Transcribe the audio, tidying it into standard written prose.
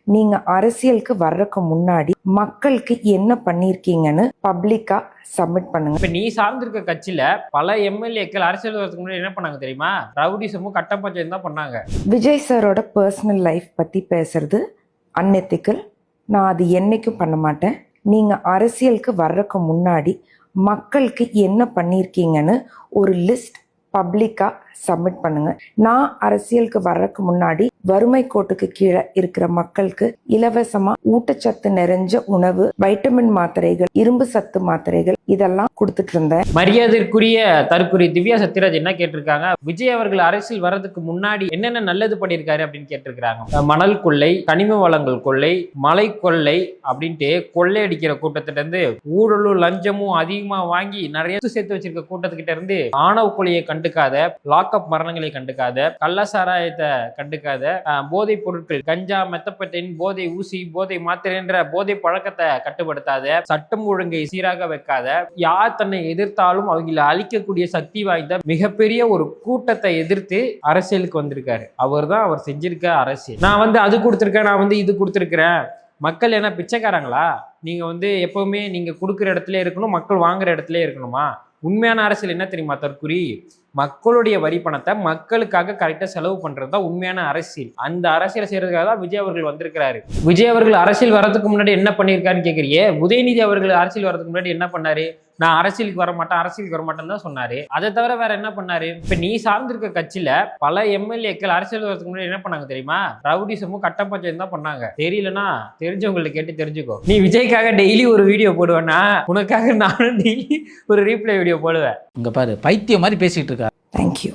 நீங்க அரசியலுக்கு வர்றதுக்கு முன்னாடி மக்களுக்கு என்ன பண்ணிருக்கீங்கன்னு பப்ளிக்கா சப்மிட் பண்ணுங்க. இப்ப நீ சார்ந்திருக்க கட்சியில பல எம்எல்ஏக்கள் அரசியல் வரதுக்கு முன்னாடி என்ன பண்ணாங்க தெரியுமா? ரவுடிசமும் கட்ட பஞ்சாயத்து தான் பண்ணாங்க. விஜய் சாரோட பர்சனல் லைஃப் பத்தி பேசுறது அன்எத்திக்கல். நான் அது என்னைக்கும் பண்ண மாட்டேன். நீங்க அரசியலுக்கு வர்றதுக்கு முன்னாடி மக்களுக்கு என்ன பண்ணிருக்கீங்கன்னு ஒரு லிஸ்ட் பப்ளிக்கா சப்மிட் பண்ணுங்க. நான் அரசியலுக்கு வர்றதுக்கு முன்னாடி வறுமை கோட்டுக்கு கீழே இருக்கிற மக்களுக்கு இலவசமா ஊட்டச்சத்து நிறைஞ்ச உணவு, வைட்டமின் மாத்திரைகள், இரும்பு சத்து மாத்திரைகள் இதெல்லாம் கொடுத்துட்டு இருந்தேன். மரியாதைக்குரிய தற்குறி திவ்யா சத்யராஜ் என்ன கேட்டிருக்காங்க, விஜய் அவர்கள் அரசியல் வர்றதுக்கு முன்னாடி என்னென்ன நல்லது பண்ணியிருக்காரு அப்படின்னு கேட்டிருக்காங்க. மணல் கொள்ளை, கனிம வளங்கள் கொள்ளை, மலை கொள்ளை அப்படின்ட்டு கொள்ளை அடிக்கிற கூட்டத்திட்ட இருந்து, ஊழலும் லஞ்சமும் அதிகமா வாங்கி நிறைய சேர்த்து வச்சிருக்க கூட்டத்துக்கிட்ட இருந்து, ஆணவ கொலையை கண்டுக்காத, லாக்அப் மரணங்களை கண்டுக்காத, கள்ளசாராயத்தை கண்டுக்காத, போதை பொருட்கள் கஞ்சா, மெத்தப்பெட்டின், போதை ஊசி, போதை மாத்திரை என்ற போதை பழக்கத்தை கட்டுப்படுத்தாத, சட்டம் ஒழுங்கை சீராக வைக்காத, யார் தன்னை எதிர்த்தாலும் அவங்களை அழிக்கக்கூடிய சக்தி வாய்ந்த மிகப்பெரிய ஒரு கூட்டத்தை எதிர்த்து அரசியலுக்கு வந்திருக்காரு. அவர் தான் அவர் செஞ்சிருக்க அரசியல். நான் அது கொடுத்துருக்கேன், நான் இது கொடுத்துருக்கிறேன். மக்கள் என்ன பிச்சைக்காரங்களா? நீங்க எப்பவுமே நீங்க கொடுக்குற இடத்துல இருக்கணும், மக்கள் வாங்குற இடத்துல இருக்கணுமா? உண்மையான அரசியல் என்ன தெரியுமா தற்குறி? மக்களுடைய வரி பணத்தை மக்களுக்காக கரெக்டாக செலவு பண்றது தான் உண்மையான அரசியல். அந்த அரசியல் செய்யறதுக்காக தான் விஜய் அவர்கள் வந்திருக்கிறாரு. விஜய் அவர்கள் அரசியல் வர்றதுக்கு முன்னாடி என்ன பண்ணியிருக்காருன்னு கேட்குறியே, உதயநிதி அவர்கள் அரசியல் வர்றதுக்கு முன்னாடி என்ன பண்ணாரு? நான் அரசியலுக்கு வர மாட்டேன்னு தான் சொன்னாரு. அதை தவிர வேற என்ன பண்ணாரு? இப்ப நீ சார்ந்திருக்க கட்சியில பல எம்எல்ஏக்கள் அரசியல் வரதுக்கு முன்னாடி என்ன பண்ணாங்க தெரியுமா? ரவுடிசமும் கட்ட பஞ்சாயத்து தான் பண்ணாங்க. தெரியலன்னா தெரிஞ்சவங்களை கேட்டு தெரிஞ்சுக்கோ. நீ விஜய்க்காக டெய்லி ஒரு வீடியோ போடுவேன்னா, உனக்காக நானும் டெய்லி ஒரு ரீப்ளை வீடியோ போடுவேன். இங்க பாரு, பைத்தியம் மாதிரி பேசிட்டு இருக்கா. தேங்க்யூ.